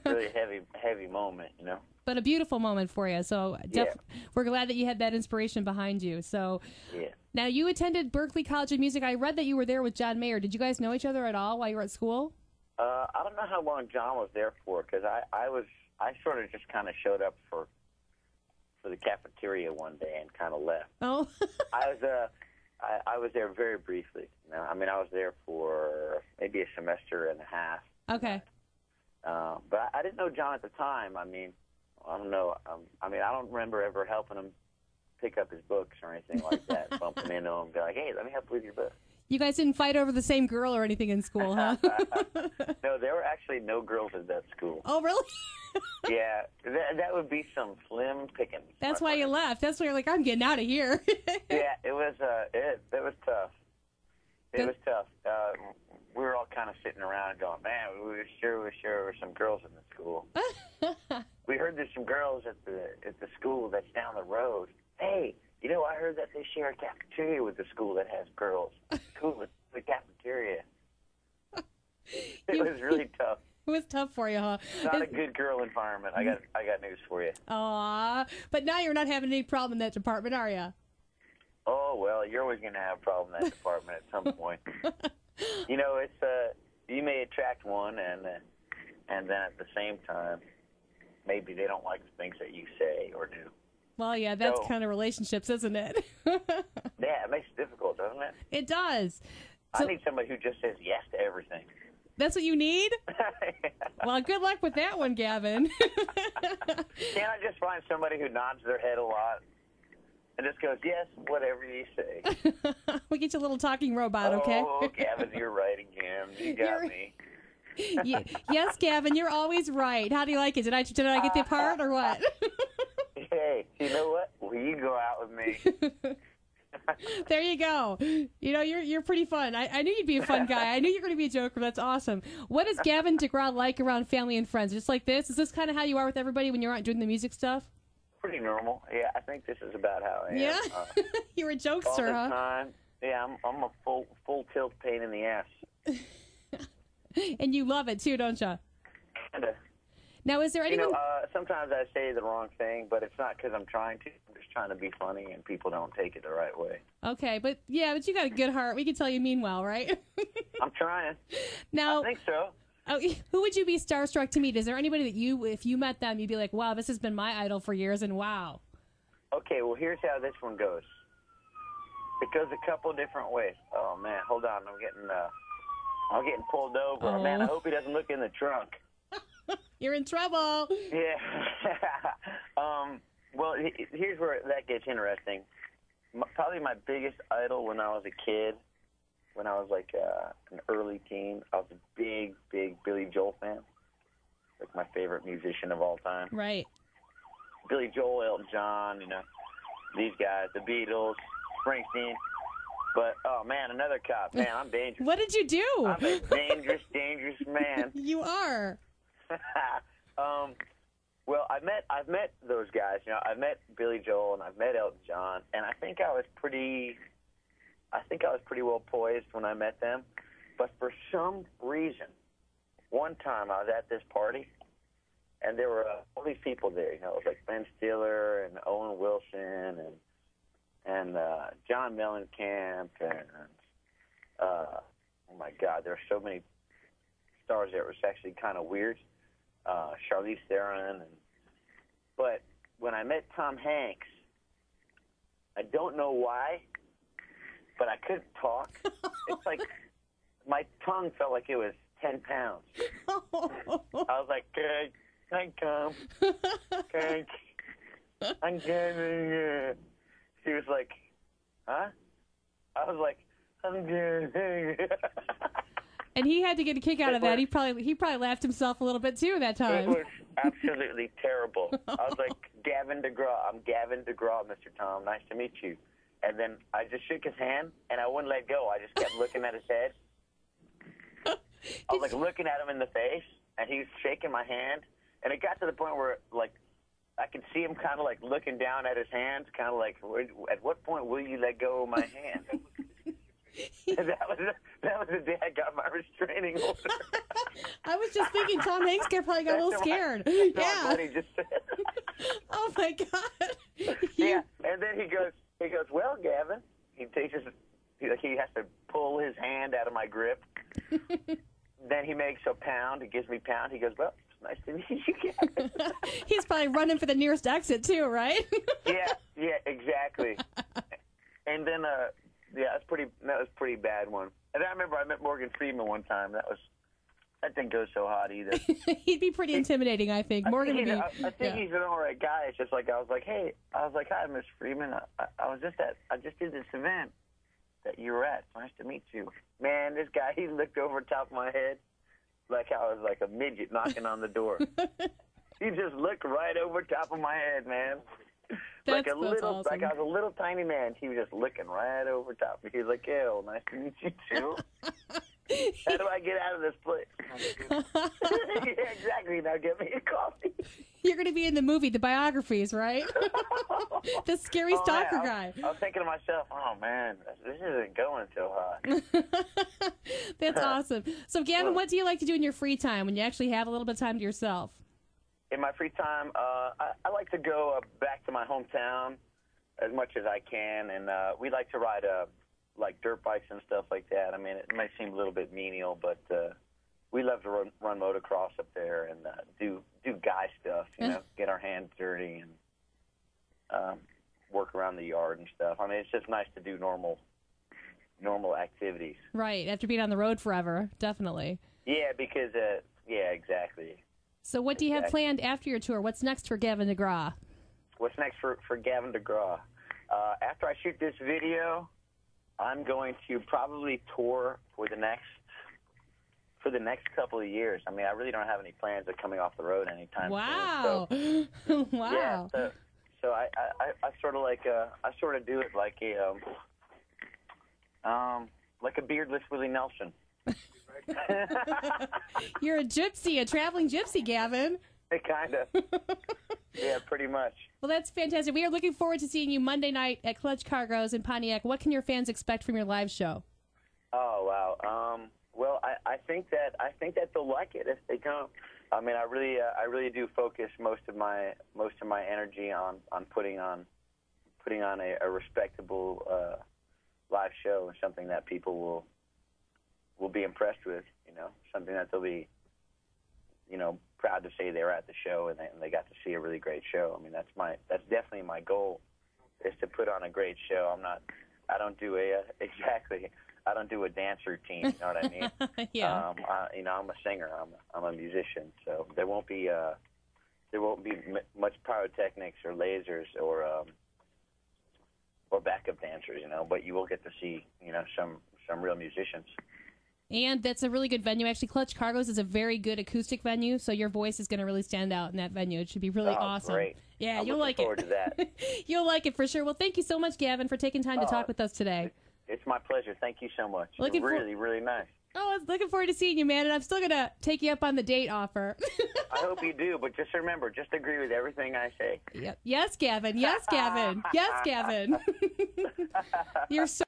really heavy moment, you know. But a beautiful moment for you. So we're glad that you had that inspiration behind you. So Yeah. now you attended Berklee College of Music. I read that you were there with John Mayer. Did you guys know each other at all while you were at school? I don't know how long John was there for, because I sort of just kind of showed up for the cafeteria one day and kind of left. Oh. I was there very briefly. You know? I mean, I was there for maybe a semester and a half. Okay. But I didn't know John at the time. I mean, I don't know. I don't remember ever helping him pick up his books or anything like that. Bumping into him, be like, "Hey, let me help with your book." You guys didn't fight over the same girl or anything in school, huh? No, there were actually no girls at that school. Oh, really? Yeah, that would be some slim pickings. That's why you left. That's why you're like, I'm getting out of here. Yeah, it was tough. It was tough. We were all kind of sitting around going, man, we were sure there were some girls in the school. We heard there's some girls at the school that's down the road. Hey, you know, I heard that they share a cafeteria with the school that has girls. Cool, with the cafeteria. It was really tough. It was tough for you, huh? Not a good girl environment. I got news for you. Aw, but now you're not having any problem in that department, are you? Oh, well, you're always going to have a problem in that department at some point. You know, it's you may attract one, and then at the same time, maybe they don't like the things that you say or do. Well, yeah, that's kind of relationships, isn't it? Yeah, it makes it difficult, doesn't it? It does. I need somebody who just says yes to everything. That's what you need? Well, good luck with that one, Gavin. Can't I just find somebody who nods their head a lot and just goes, yes, whatever you say? We'll get you a little talking robot, okay? Oh, Gavin, you're right again. You got me. Yes, Gavin, you're always right. How do you like it? Did I get the part or what? Hey, you know what? Will you go out with me? There you go. You know, you're pretty fun. I knew you'd be a fun guy. I knew you were going to be a joker. That's awesome. What is Gavin Degraw like around family and friends? Just like this? Is this kind of how you are with everybody when you're out doing the music stuff? Pretty normal. Yeah, I think this is about how I am. Yeah? You're a jokester, all the huh? time. Yeah, I'm a full tilt pain in the ass. And you love it, too, don't you? Kinda. Now, is there anyone... You know, sometimes I say the wrong thing, but it's not because I'm trying to. I'm just trying to be funny, and people don't take it the right way. Okay, but you got a good heart. We can tell you mean well, right? I'm trying. Now, I think so. Oh, who would you be starstruck to meet? Is there anybody that if you met them, you'd be like, wow, this has been my idol for years, and wow. Okay, well, here's how this one goes. It goes a couple different ways. Oh, man, hold on. I'm getting pulled over. Oh. Man, I hope he doesn't look in the trunk. You're in trouble. Yeah. Well, here's where that gets interesting. Probably my biggest idol when I was a kid, when I was like an early teen, I was a big Billy Joel fan. Like my favorite musician of all time. Right. Billy Joel, Elton John, you know, these guys, the Beatles, Springsteen. But, oh, man, another cop. Man, I'm dangerous. What did you do? I'm a dangerous man. You are. Well, I've met those guys. You know, I've met Billy Joel and I've met Elton John, and I think I was pretty well poised when I met them. But for some reason, one time I was at this party, and there were all these people there. You know, it was like Ben Stiller and Owen Wilson and John Mellencamp and oh my God, there were so many stars there. It was actually kind of weird. Charlize Theron, but when I met Tom Hanks, I don't know why, but I couldn't talk. It's like my tongue felt like it was 10 pounds. I was like, "Can I come? I'm good." She was like, "Huh?" I was like, "I'm good." And he had to get a kick out of that. He probably laughed himself a little bit too that time. It was absolutely terrible. I was like, Gavin Degraw. I'm Gavin Degraw, Mr. Tom. Nice to meet you. And then I just shook his hand, and I wouldn't let go. I just kept looking at his head. I was like looking at him in the face, and he was shaking my hand. And it got to the point where, like, I could see him kind of like looking down at his hands, kind of like, at what point will you let go of my hand? that was the day I got my restraining order. I was just thinking Tom Hanks probably got a little scared. That's Yeah. what he just said. Oh my God. Yeah, and then he goes, well, Gavin, he has to pull his hand out of my grip. Then he makes a pound. He gives me pound. He goes, well, it's nice to meet you, Gavin. He's probably running for the nearest exit too, right? Yeah, exactly. And then, that was a pretty bad one. And I remember I met Morgan Freeman one time. That didn't go so hot either. He'd be pretty intimidating, I think. Morgan would be. I think he's an all right guy. It's just like I was like, hi, Miss Freeman. I just did this event that you were at. It's nice to meet you. Man, this guy, he looked over top of my head like I was like a midget knocking on the door. He just looked right over top of my head, man. Like That's awesome. Like I was a little tiny man. He was just looking right over top of me. He was like, "Ew, nice to meet you too." How do I get out of this place? Yeah, exactly. Now get me a coffee. You're going to be in the movie, the biographies, right? The scary stalker guy. I was thinking to myself, oh, man, this isn't going so hot. That's awesome. So, Gavin, what do you like to do in your free time when you actually have a little bit of time to yourself? In my free time, I like to go back to my hometown as much as I can, and we like to ride like dirt bikes and stuff like that. I mean, it might seem a little bit menial, but we love to run motocross up there and do guy stuff, get our hands dirty and work around the yard and stuff. I mean, it's just nice to do normal activities. Right, after being on the road forever, definitely. Yeah, because, exactly. So what do you have planned after your tour? What's next for Gavin Degraw? What's next for Gavin Degraw? After I shoot this video, I'm going to probably tour for the next couple of years. I mean, I really don't have any plans of coming off the road anytime soon. So, wow. Yeah, so I sort of do it like a beardless Willie Nelson. You're a gypsy, a traveling gypsy, Gavin. Kind of. Yeah, pretty much. Well, that's fantastic. We are looking forward to seeing you Monday night at Clutch Cargo's in Pontiac. What can your fans expect from your live show? Oh, wow. Well, I think that they'll like it if they come. I mean, I really do focus most of my energy on putting on a respectable live show and something that people will be impressed with. Something that they'll be proud to say they were at the show and they got to see a really great show. I mean, that's definitely my goal, is to put on a great show. I don't do a dance routine. You know what I mean? Yeah. I'm a singer. I'm a musician. So there won't be much pyrotechnics or lasers or backup dancers. But you will get to see some real musicians. And that's a really good venue. Actually, Clutch Cargo's is a very good acoustic venue, so your voice is going to really stand out in that venue. It should be really awesome. Great. Yeah, I'm you'll like forward it. To that. You'll like it for sure. Well, thank you so much, Gavin, for taking time to talk with us today. It's my pleasure. Thank you so much. Really, really nice. Oh, I was looking forward to seeing you, man, and I'm still going to take you up on the date offer. I hope you do, but just remember, just agree with everything I say. Yep. Yes, Gavin. Yes, Gavin. Yes, Gavin. You're so